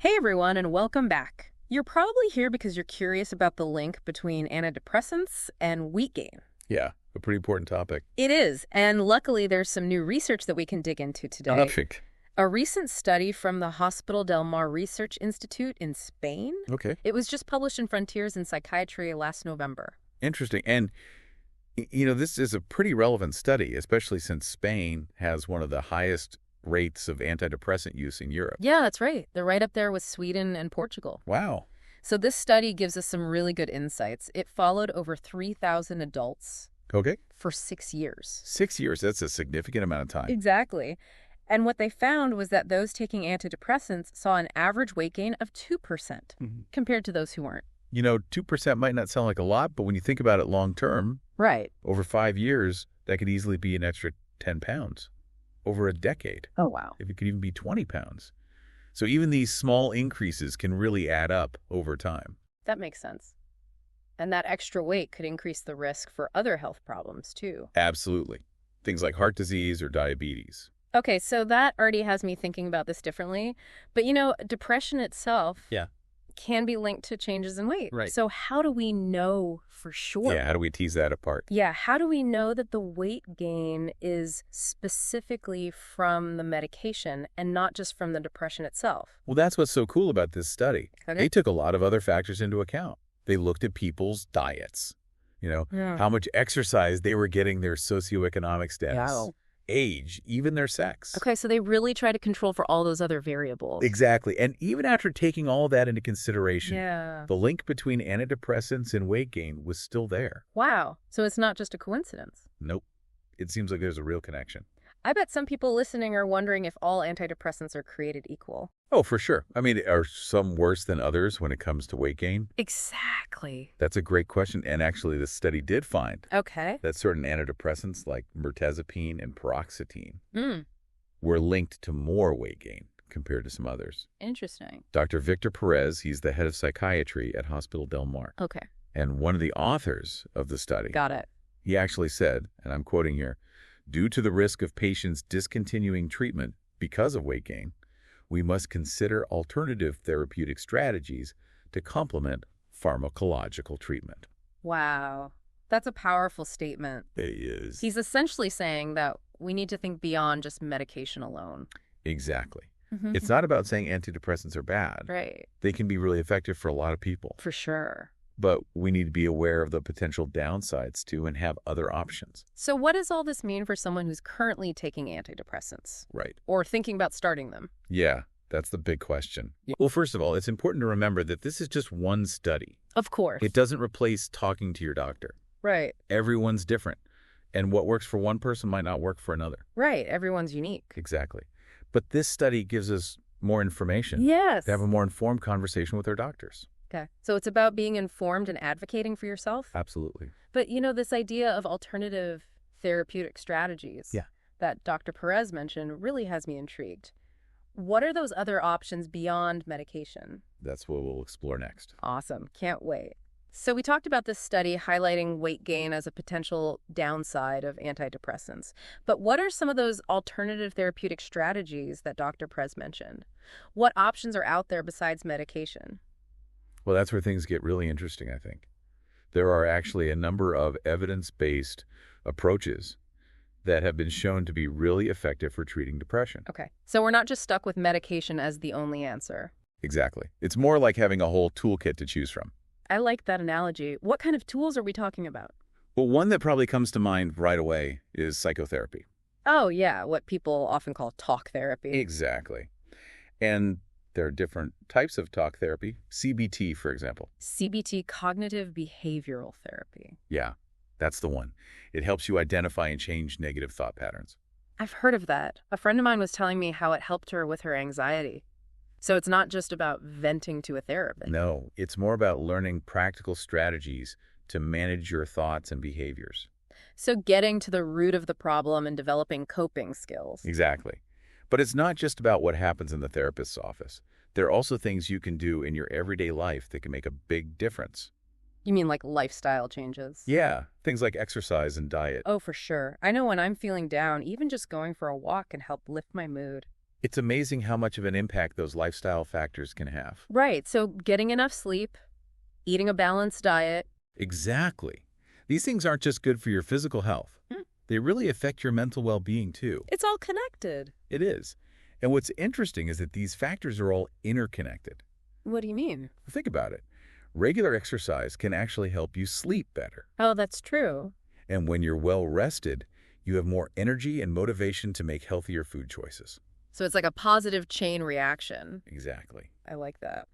Hey everyone, and welcome back. You're probably here because you're curious about the link between antidepressants and weight gain. Yeah, a pretty important topic. It is, and luckily there's some new research that we can dig into today. Perfect. A recent study from the Hospital del Mar Research Institute in Spain. Okay. It was just published in Frontiers in Psychiatry last November. Interesting. And, this is a pretty relevant study, especially since Spain has one of the highest rates of antidepressant use in Europe. Yeah, that's right. They're right up there with Sweden and Portugal. Wow. So this study gives us some really good insights. It followed over 3,000 adults Okay. for 6 years. 6 years, that's a significant amount of time. Exactly. And what they found was that those taking antidepressants saw an average weight gain of 2% compared to those who weren't. 2% might not sound like a lot, but when you think about it long term, Right. over 5 years, that could easily be an extra 10 pounds. Over a decade, Oh, wow. if it could even be 20 pounds. So even these small increases can really add up over time. That makes sense. And that extra weight could increase the risk for other health problems, too. Absolutely. Things like heart disease or diabetes. Okay, so that already has me thinking about this differently. But, depression itself can be linked to changes in weight. Right. So how do we know for sure? Yeah, how do we tease that apart? Yeah, how do we know that the weight gain is specifically from the medication and not just from the depression itself? Well, that's what's so cool about this study. Okay. They took a lot of other factors into account. They looked at people's diets, Yeah. how much exercise they were getting, their socioeconomic status, Yeah. age, even their sex. Okay, so they really try to control for all those other variables. Exactly. And even after taking all that into consideration, Yeah. the link between antidepressants and weight gain was still there. Wow. So it's not just a coincidence. Nope. It seems like there's a real connection. I bet some people listening are wondering if all antidepressants are created equal. Oh, for sure. I mean, are some worse than others when it comes to weight gain? Exactly. That's a great question. And actually, this study did find Okay. that certain antidepressants like mirtazapine and paroxetine Mm, were linked to more weight gain compared to some others. interesting. Dr. Victor Perez, he's the head of psychiatry at Hospital del Mar, Okay. and one of the authors of the study. Got it. He actually said, and I'm quoting here, due to the risk of patients discontinuing treatment because of weight gain, we must consider alternative therapeutic strategies to complement pharmacological treatment. Wow. That's a powerful statement. It is. He's essentially saying that we need to think beyond just medication alone. Exactly. Mhm. It's not about saying antidepressants are bad. Right. They can be really effective for a lot of people. For sure. But we need to be aware of the potential downsides too and have other options. So what does all this mean for someone who's currently taking antidepressants Right. or thinking about starting them? Yeah, that's the big question. Well, first of all, it's important to remember that this is just one study. Of course. It doesn't replace talking to your doctor. Right. Everyone's different. And what works for one person might not work for another. Right. Everyone's unique. Exactly. But this study gives us more information Yes. to have a more informed conversation with our doctors. Okay. So it's about being informed and advocating for yourself? Absolutely. But, this idea of alternative therapeutic strategies Yeah. that Dr. Perez mentioned really has me intrigued. What are those other options beyond medication? That's what we'll explore next. Awesome. Can't wait. So we talked about this study highlighting weight gain as a potential downside of antidepressants. But what are some of those alternative therapeutic strategies that Dr. Perez mentioned? What options are out there besides medication? Well, that's where things get really interesting, I think. There are actually a number of evidence-based approaches that have been shown to be really effective for treating depression. Okay. So we're not just stuck with medication as the only answer. Exactly. It's more like having a whole toolkit to choose from. I like that analogy. What kind of tools are we talking about? Well, one that probably comes to mind right away is psychotherapy. Oh, yeah, what people often call talk therapy. Exactly. And there are different types of talk therapy. CBT, for example. CBT, cognitive behavioral therapy. Yeah, that's the one. It helps you identify and change negative thought patterns. I've heard of that. A friend of mine was telling me how it helped her with her anxiety. So it's not just about venting to a therapist. No, it's more about learning practical strategies to manage your thoughts and behaviors. So getting to the root of the problem and developing coping skills. Exactly. But it's not just about what happens in the therapist's office. There are also things you can do in your everyday life that can make a big difference. You mean like lifestyle changes? Yeah, things like exercise and diet. Oh, for sure. I know when I'm feeling down, even just going for a walk can help lift my mood. It's amazing how much of an impact those lifestyle factors can have. Right, so getting enough sleep, eating a balanced diet. Exactly. These things aren't just good for your physical health. Hmm. They really affect your mental well-being, too. It's all connected. It is. And what's interesting is that these factors are all interconnected. What do you mean? Think about it. Regular exercise can actually help you sleep better. Oh, that's true. And when you're well rested, you have more energy and motivation to make healthier food choices. So it's like a positive chain reaction. Exactly. I like that.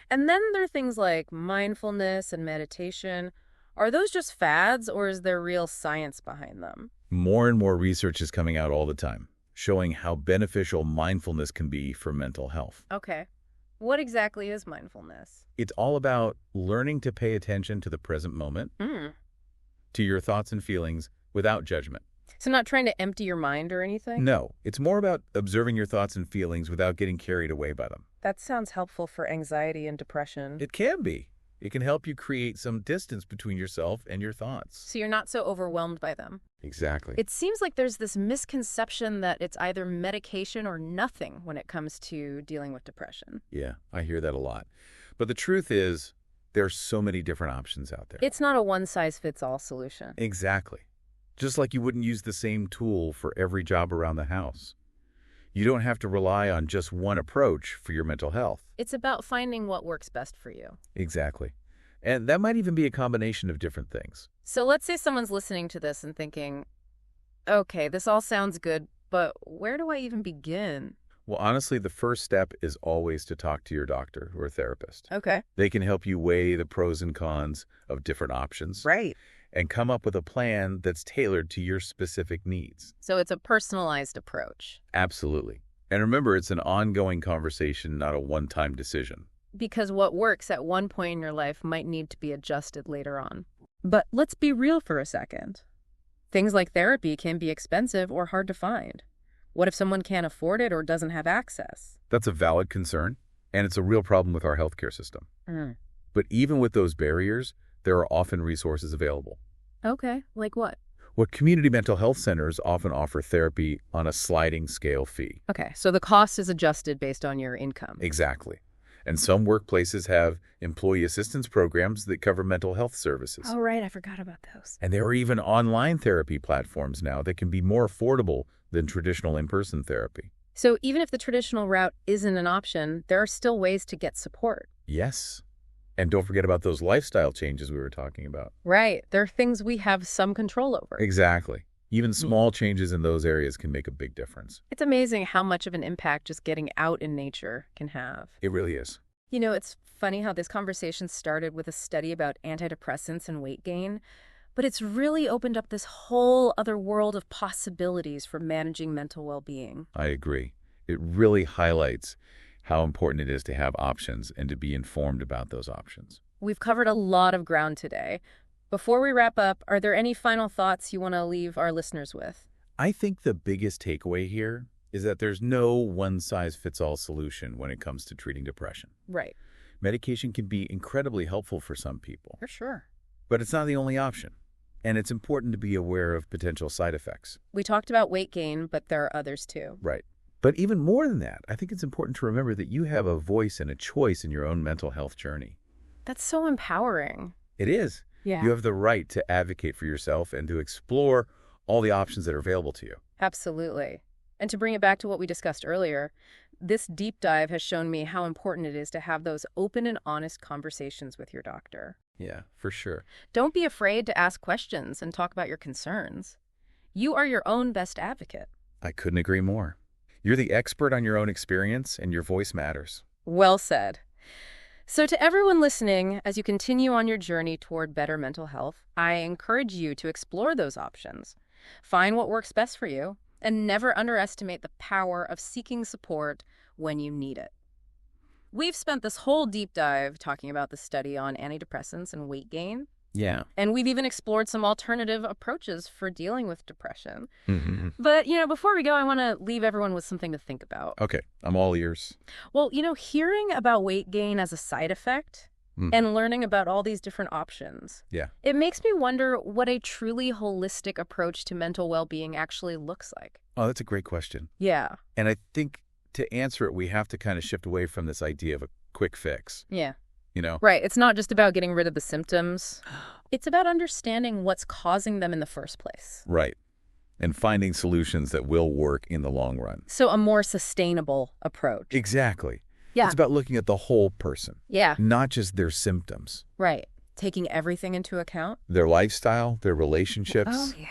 And then there are things like mindfulness and meditation. Are those just fads, or is there real science behind them? More and more research is coming out all the time, showing how beneficial mindfulness can be for mental health. Okay. What exactly is mindfulness? It's all about learning to pay attention to the present moment, to your thoughts and feelings without judgment. So not trying to empty your mind or anything? No, it's more about observing your thoughts and feelings without getting carried away by them. That sounds helpful for anxiety and depression. It can be. It can help you create some distance between yourself and your thoughts. So you're not so overwhelmed by them. Exactly. It seems like there's this misconception that it's either medication or nothing when it comes to dealing with depression. Yeah, I hear that a lot. But the truth is, there's so many different options out there. It's not a one-size-fits-all solution. Exactly. Just like you wouldn't use the same tool for every job around the house. You don't have to rely on just one approach for your mental health. It's about finding what works best for you. Exactly. And that might even be a combination of different things. So let's say someone's listening to this and thinking, okay, this all sounds good, but where do I even begin? Well, honestly, the first step is always to talk to your doctor or therapist. Okay. They can help you weigh the pros and cons of different options. Right. And come up with a plan that's tailored to your specific needs. So it's a personalized approach. Absolutely. And remember, it's an ongoing conversation, not a one-time decision. Because what works at one point in your life might need to be adjusted later on. But let's be real for a second. Things like therapy can be expensive or hard to find. What if someone can't afford it or doesn't have access? That's a valid concern, and it's a real problem with our healthcare system. But even with those barriers, there are often resources available. Okay, like what? What community mental health centers often offer therapy on a sliding scale fee. Okay, so the cost is adjusted based on your income. Exactly. And some workplaces have employee assistance programs that cover mental health services. Oh, right, I forgot about those. And there are even online therapy platforms now that can be more affordable than traditional in-person therapy. So even if the traditional route isn't an option, there are still ways to get support. Yes. And don't forget about those lifestyle changes we were talking about. Right. There are things we have some control over. Exactly. Even small changes in those areas can make a big difference. It's amazing how much of an impact just getting out in nature can have. It really is. You know, it's funny how this conversation started with a study about antidepressants and weight gain, but it's really opened up this whole other world of possibilities for managing mental well-being. I agree. It really highlights how important it is to have options and to be informed about those options. We've covered a lot of ground today. Before we wrap up, are there any final thoughts you want to leave our listeners with? I think the biggest takeaway here is that there's no one-size-fits-all solution when it comes to treating depression. Right. Medication can be incredibly helpful for some people, For sure. but it's not the only option. And it's important to be aware of potential side effects. We talked about weight gain, but there are others too. Right. But even more than that, I think it's important to remember that you have a voice and a choice in your own mental health journey. That's so empowering. It is. Yeah. You have the right to advocate for yourself and to explore all the options that are available to you. Absolutely. And to bring it back to what we discussed earlier, this deep dive has shown me how important it is to have those open and honest conversations with your doctor. Yeah, for sure. Don't be afraid to ask questions and talk about your concerns. You are your own best advocate. I couldn't agree more. You're the expert on your own experience, and your voice matters. Well said. So to everyone listening, as you continue on your journey toward better mental health, I encourage you to explore those options. Find what works best for you, and never underestimate the power of seeking support when you need it. We've spent this whole deep dive talking about the study on antidepressants and weight gain. Yeah. And we've even explored some alternative approaches for dealing with depression. Mm-hmm. But, before we go, I want to leave everyone with something to think about. Okay, I'm all ears. Well, hearing about weight gain as a side effect and learning about all these different options, it makes me wonder what a truly holistic approach to mental well-being actually looks like. Oh, that's a great question. Yeah. And I think to answer it, we have to kind of shift away from this idea of a quick fix, Yeah. you know? Right. It's not just about getting rid of the symptoms. It's about understanding what's causing them in the first place. Right. And finding solutions that will work in the long run. So a more sustainable approach. Exactly. Yeah. It's about looking at the whole person, Yeah. not just their symptoms, Right. Taking everything into account. their lifestyle, their relationships, Oh, yeah.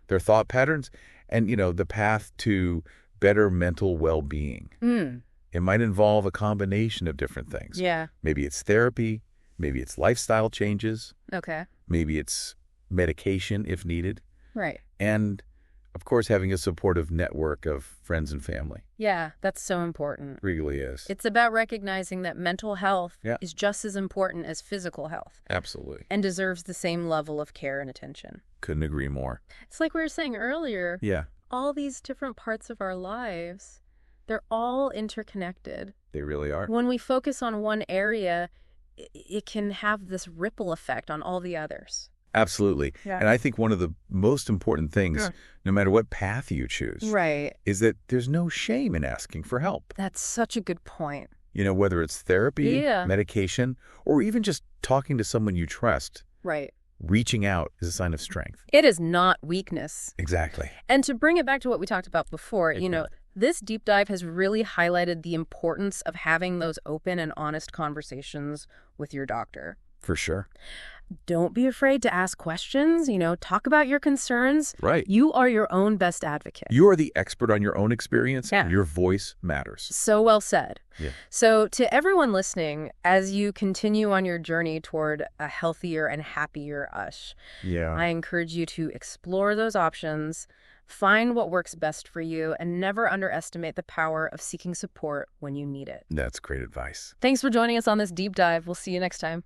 their thought patterns, and, the path to better mental well-being. Mm. It might involve a combination of different things. Yeah. Maybe it's therapy, maybe it's lifestyle changes, Okay. maybe it's medication if needed, Right. and, of course, having a supportive network of friends and family. Yeah, that's so important. Really is. It's about recognizing that mental health Yeah. is just as important as physical health Absolutely. and deserves the same level of care and attention. Couldn't agree more. It's like we were saying earlier, Yeah, all these different parts of our lives, they're all interconnected. they really are. When we focus on one area, it can have this ripple effect on all the others. Absolutely. Yeah. And I think one of the most important things, no matter what path you choose, Right. is that there's no shame in asking for help. That's such a good point. Whether it's therapy, Yeah. medication, or even just talking to someone you trust, Right. reaching out is a sign of strength. It is not weakness. Exactly. And to bring it back to what we talked about before, this deep dive has really highlighted the importance of having those open and honest conversations with your doctor. For sure. Don't be afraid to ask questions, talk about your concerns. Right. You are your own best advocate. You are the expert on your own experience. Yeah. Your voice matters. So well said. Yeah. So to everyone listening, as you continue on your journey toward a healthier and happier us, Yeah. I encourage you to explore those options, find what works best for you, and never underestimate the power of seeking support when you need it. That's great advice. Thanks for joining us on this deep dive. We'll see you next time.